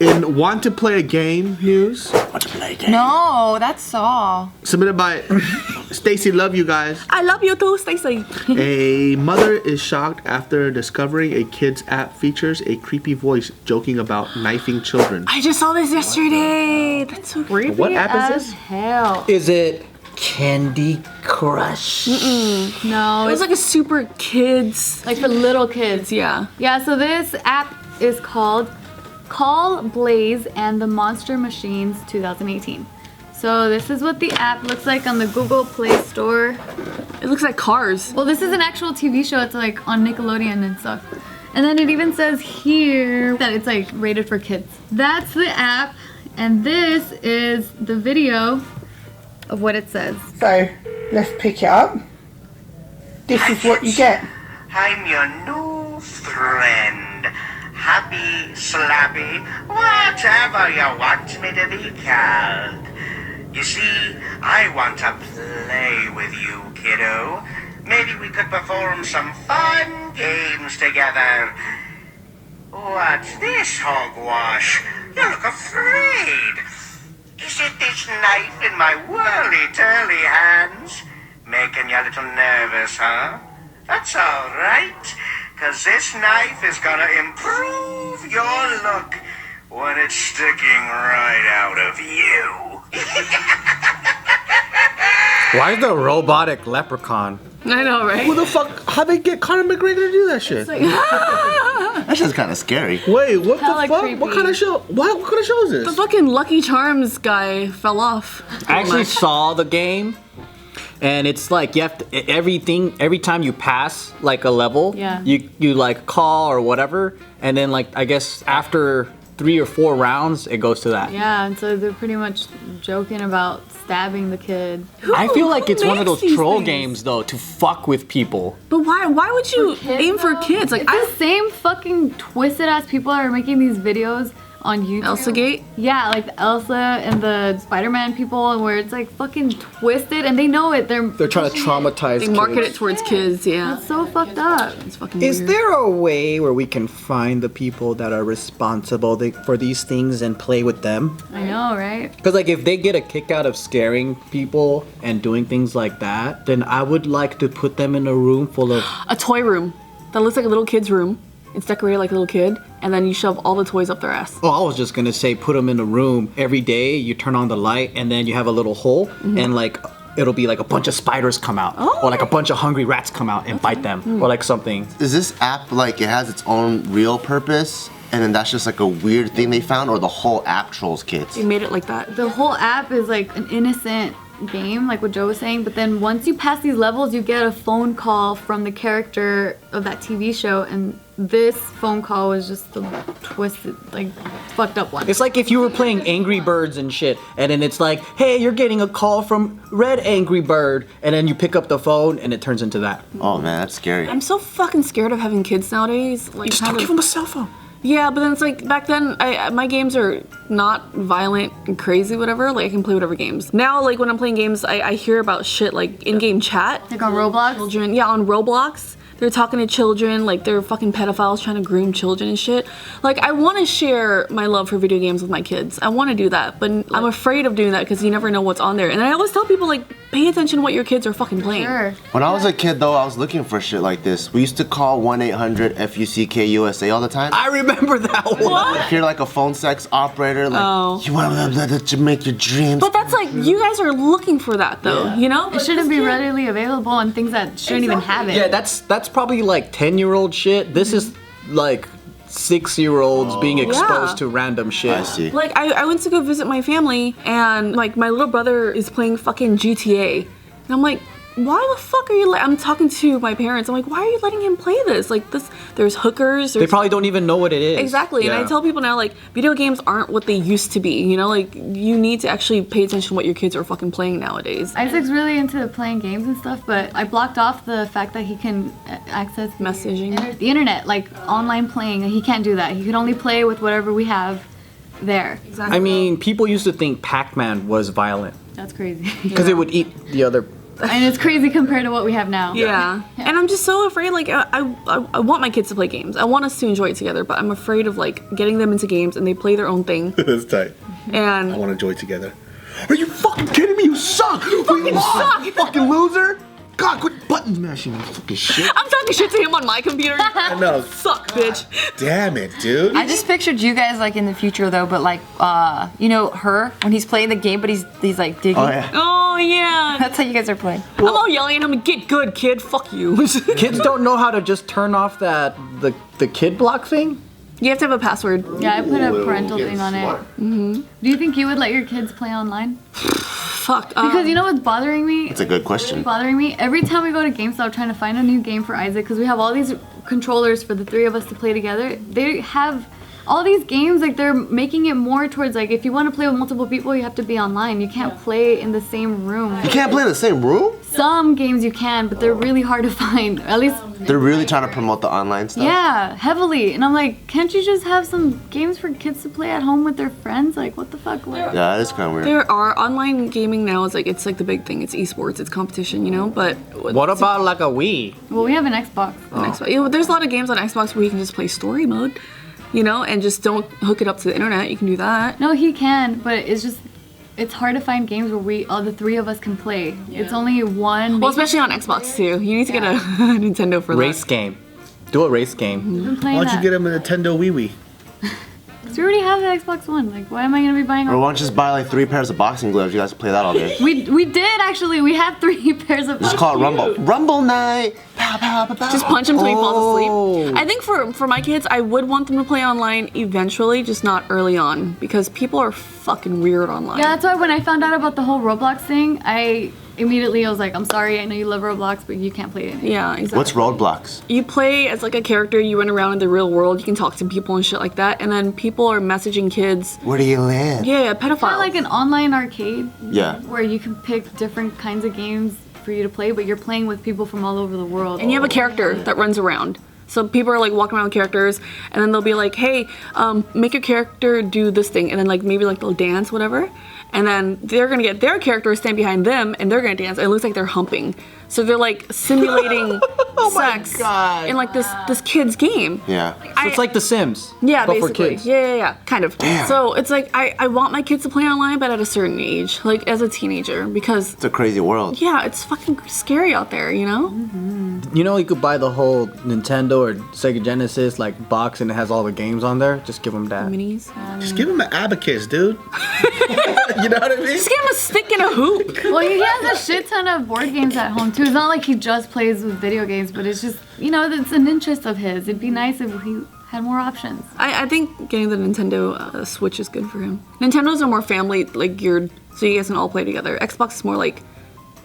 In Want to Play a Game news. Want to play a game? No, that's Saw. Submitted by Stacy. Love you guys. I love you too, Stacy. A mother is shocked after discovering a kid's app features a creepy voice joking about knifing children. I just saw this yesterday. That's so creepy. What app is this? Hell. Is it Candy Crush? No, It was it's like a super kids. like for little kids. Yeah. Yeah, so this app is called Call Blaze and the Monster Machines 2018. So this is what the app looks like on the Google Play Store. It looks like Cars. Well, this is an actual TV show. It's like on Nickelodeon and stuff. And then it even says here that it's like rated for kids. That's the app, and this is the video of what it says. So let's pick it up. This is what you get. I'm your new friend. Happy, slappy, whatever you want me to be called. You see, I want to play with you, kiddo. Maybe we could perform some fun games together. What's this, hogwash? You look afraid. Is it this knife in my whirly-turly hands? Making you a little nervous, huh? That's all right, 'cause this knife is gonna improve your look when it's sticking right out of you. Why is the robotic leprechaun? I know, right? Who the fuck? How'd they get Conor McGregor to do that shit? That shit's kind of scary. Wait, what Hella the fuck? creepy. What kind of show? What kind of show is The this? fucking Lucky Charms guy fell off. I actually saw the game, and it's like you have to, every time you pass like a level, Yeah. you like call or whatever, and then like I guess after 3 or 4 rounds, it goes to that. Yeah, and so they're pretty much joking about stabbing the kid. I feel like Who it's one of makes those these troll things? games though to fuck with people. But why would you aim for though? kids? Like, It's the same fucking twisted ass people that are making these videos on YouTube. Elsa Gate? Yeah, like the Elsa and the Spider-Man people, where it's like fucking twisted, and they know it. They're trying to traumatize They market kids. it towards kids, yeah. That's so fucked up. It's fucking Is weird. there a way where we can find the people that are responsible for these things and play with them? I know, right? Because like if they get a kick out of scaring people and doing things like that, then I would like to put them in a room full of... a toy room that looks like a little kid's room? It's decorated like a little kid, and then you shove all the toys up their ass. Oh, I was just gonna say put them in a room every day, you turn on the light, and then you have a little hole, and like it'll be like a bunch of spiders come out, or like a bunch of hungry rats come out and bite them, or like something. Is this app like it has its own real purpose, and then that's just like a weird thing they found, or the whole app trolls kids? They made it like that. The whole app is like an innocent game, like what Joe was saying, but then once you pass these levels, you get a phone call from the character of that TV show, and this phone call was just the twisted, like, fucked up one. It's like if you were playing Angry Birds and shit, and then it's like, hey, you're getting a call from Red Angry Bird, and then you pick up the phone, and it turns into that. Oh man, that's scary. I'm so fucking scared of having kids nowadays. Like, Just kind don't of- give them a cell phone. Yeah, but then it's like back then, my games are not violent and crazy, whatever. Like I can play whatever games. Now, like when I'm playing games, I hear about shit like in-game chat. Like on Roblox? Children, yeah, on Roblox. They're talking to children, like they're fucking pedophiles trying to groom children and shit. Like I want to share my love for video games with my kids. I want to do that, but I'm afraid of doing that because you never know what's on there. And I always tell people like, pay attention to what your kids are fucking playing. Sure. When I was a kid though, I was looking for shit like this. We used to call 1-800-FUCK-USA all the time. I remember that one. I would hear like a phone sex operator like, you want to make your dreams. But that's like, you guys are looking for that though, you know? It shouldn't be readily available on things that shouldn't even have it. Yeah, that's probably like 10-year-old shit. This is like 6-year-olds being exposed to random shit. I see. Like, I went to go visit my family, and like my little brother is playing fucking GTA. And I'm like, why the fuck are you I'm talking to my parents. I'm like, why are you letting him play this? Like this, there's hookers. They probably don't even know what it is. Exactly. Yeah. And I tell people now, like, video games aren't what they used to be. You know, like, you need to actually pay attention to what your kids are fucking playing nowadays. Isaac's really into playing games and stuff, but I blocked off the fact that he can access Messaging. the internet, like online playing. He can't do that. He can only play with whatever we have there. Exactly. I mean, people used to think Pac-Man was violent That's crazy. because it would eat the other And it's crazy compared to what we have now. Yeah. And I'm just so afraid, like, I want my kids to play games. I want us to enjoy it together, but I'm afraid of, like, getting them into games and they play their own thing. That's tight. And I want to enjoy it together. Are you fucking kidding me? You suck! You fucking suck! You fucking loser! God, quit button mashing, you fucking shit. I'm talking shit to him on my computer. I know. Suck, bitch. Damn it, dude. I just pictured you guys like in the future though, but like you know her when he's playing the game, but he's like digging. Oh yeah. Oh, yeah. That's how you guys are playing. I'm all yelling at him, get good, kid. Fuck you. Kids don't know how to just turn off the kid block thing. You have to have a password. Yeah, I put a Ooh, parental getting thing on smart. it. Do you think you would let your kids play online? Fuck. Because you know what's bothering me? It's a good question. Bothering me every time we go to GameStop trying to find a new game for Isaac because we have all these controllers for the three of us to play together. They have all these games, like they're making it more towards like if you want to play with multiple people, you have to be online. You can't play in the same room. You can't play in the same room? Some games you can, but they're really hard to find. At least They're really trying to promote the online stuff? yeah, heavily. And I'm like, can't you just have some games for kids to play at home with their friends? Like, what the fuck? Yeah, that is kind of weird. There are online gaming now. It's like the big thing. It's esports. It's competition. You know. But What about like a Wii? Well, we have an Xbox. Xbox. You know, there's a lot of games on Xbox where you can just play story mode. You know, and just don't hook it up to the internet. You can do that. No, he can, but it's hard to find games where all the three of us can play. It's only one. Well, especially on Xbox too. You need to get a Nintendo for Race game. Do a race game. We've been Why playing don't you that. get him a Nintendo Wii Wii? So we already have the Xbox One. Like, why am I gonna be buying? Or why don't you just buy like 3 pairs of boxing gloves? You guys can play that all day. We did actually. We had 3 pairs of. Just call it Rumble. Rumble night! Pow, pow, pow, pow. Just punch him till he falls Oh. asleep. I think for my kids, I would want them to play online eventually, just not early on, because people are fucking weird online. Yeah, that's why when I found out about the whole Roblox thing, I was like, I'm sorry, I know you love Roblox, but you can't play it. Yeah, exactly. What's roadblocks? You play as like a character, you run around in the real world, you can talk to people and shit like that, and then people are messaging kids. Where do you live? Yeah, pedophiles. Kind of like an online arcade. Yeah. Where you can pick different kinds of games for you to play, but you're playing with people from all over the world. And you have a character that runs around. So people are like walking around with characters, and then they'll be like, hey, make your character do this thing, and then like maybe like they'll dance, whatever. And then they're gonna get their character to stand behind them, and they're gonna dance. And it looks like they're humping. So they're like simulating sex God. in like this kid's game. Yeah. So it's like The Sims. Yeah, but basically. for kids. Yeah, kind of. Damn. So it's like I want my kids to play online, but at a certain age, like as a teenager, because It's a crazy world. yeah, it's fucking scary out there, you know? You know, you could buy the whole Nintendo or Sega Genesis like box, and it has all the games on there. Just give them that. Minis. Just give him an abacus, dude. You know what I mean? Just give him a stick and a hoop. Well, he has a shit ton of board games at home too. It's not like he just plays with video games, but it's just, you know, it's an interest of his. It'd be nice if he had more options. I think getting the Nintendo Switch is good for him. Nintendos are more family like geared, so you guys can all play together. Xbox is more like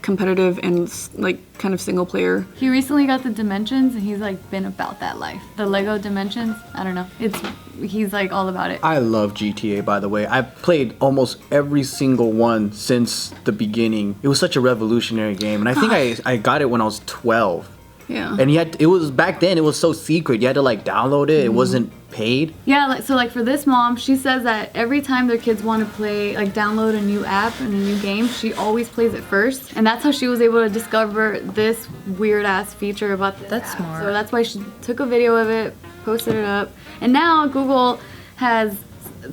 competitive and like kind of single player. He recently got the Dimensions, and he's like been about that life. The Lego Dimensions, I don't know. He's like all about it. I love GTA, by the way. I've played almost every single one since the beginning. It was such a revolutionary game, and I think I got it when I was 12. Yeah. And it was back then. It was so secret. You had to like download it. It wasn't paid. Yeah, so for this mom, she says that every time their kids want to play, like download a new app and a new game, she always plays it first. And that's how she was able to discover this weird ass feature about the That's app. smart. So that's why she took a video of it, posted it up. And now Google has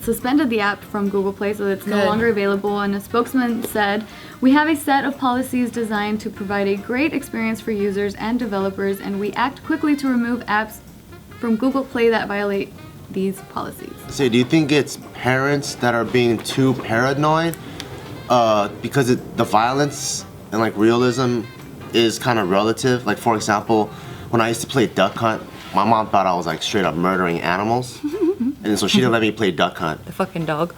suspended the app from Google Play, so it's no Good. longer available. And a spokesman said, "We have a set of policies designed to provide a great experience for users and developers, and we act quickly to remove apps from Google Play that violate these policies." So do you think it's parents that are being too paranoid? Because the violence and like realism is kind of relative. Like for example, when I used to play Duck Hunt, my mom thought I was like straight up murdering animals. And so she didn't let me play Duck Hunt. The fucking dog.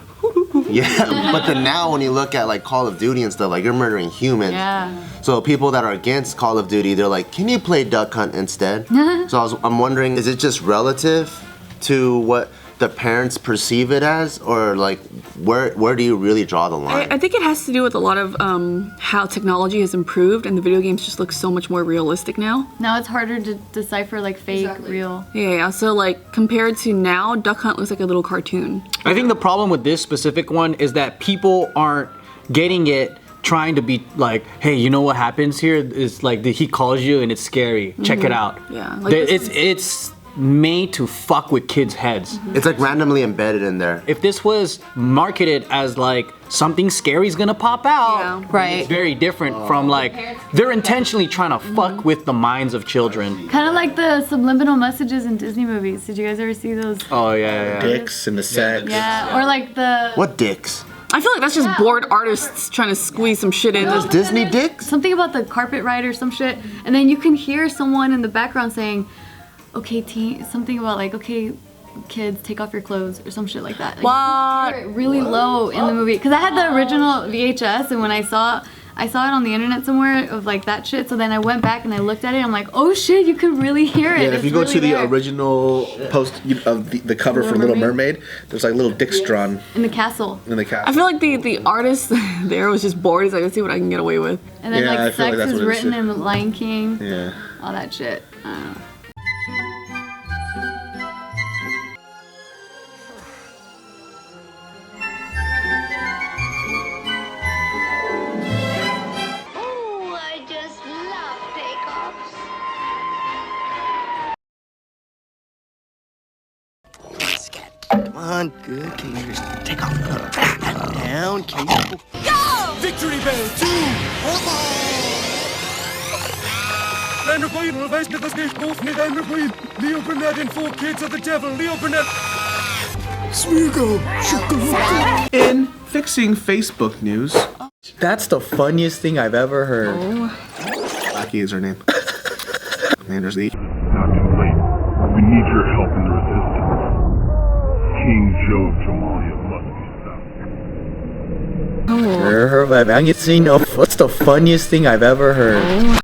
Yeah, but then now when you look at like Call of Duty and stuff, like you're murdering humans. Yeah. So people that are against Call of Duty, they're like, can you play Duck Hunt instead? So I'm wondering, is it just relative to what the parents perceive it as, or like where do you really draw the line? I think it has to do with a lot of how technology has improved, and the video games just look so much more realistic now. Now it's harder to decipher like fake, real. Yeah, so like compared to now, Duck Hunt looks like a little cartoon. I think the problem with this specific one is that people aren't getting it trying to be like, hey, you know what happens here is like he calls you and it's scary. Check it out. Yeah, like It's made to fuck with kids' heads. It's like randomly embedded in there. If this was marketed as like something scary's gonna pop out, Yeah. Right. it's very different from like they're intentionally trying to fuck with the minds of children. Kind of like the subliminal messages in Disney movies. Did you guys ever see those? Oh yeah. Dicks and the sex. Yeah, or like the What dicks? I feel like that's just bored artists trying to squeeze some shit in. There's Disney dicks? something about the carpet ride or some shit, and then you can hear someone in the background saying, "Okay, teen," something about like, "Okay, kids, take off your clothes," or some shit like that. Like, What? you hear it really low in the movie because I had the original VHS, and when I saw it on the internet somewhere of like that shit. So then I went back and I looked at it. And I'm like, oh shit, you could really hear it. Yeah, and if It's you go really to the there. original post of the cover for Little Mermaid, there's like little dicks drawn in the castle, in the castle. I feel like the artist there was just bored. He's like, let's see what I can get away with. and then Yeah, I like feel like sex that's is what it is, written too. in The Lion King, Yeah. all that shit. I don't know. Oh, I just love takeoffs. Come on, good. Can you just take off down? Can you? Victory Bell 2! Lander Queen, weiß nicht, was nicht ruft, nicht Lander Queen. Leo Burnett and 4 Kids of the Devil. Leo Burnett. Smeagol. In fixing Facebook news, That's the funniest thing I've ever heard. Aki is her name. Nander's the. Not too late. We need your help in the resistance. King Joe Jamalia must be stopped. What's the funniest thing I've ever heard?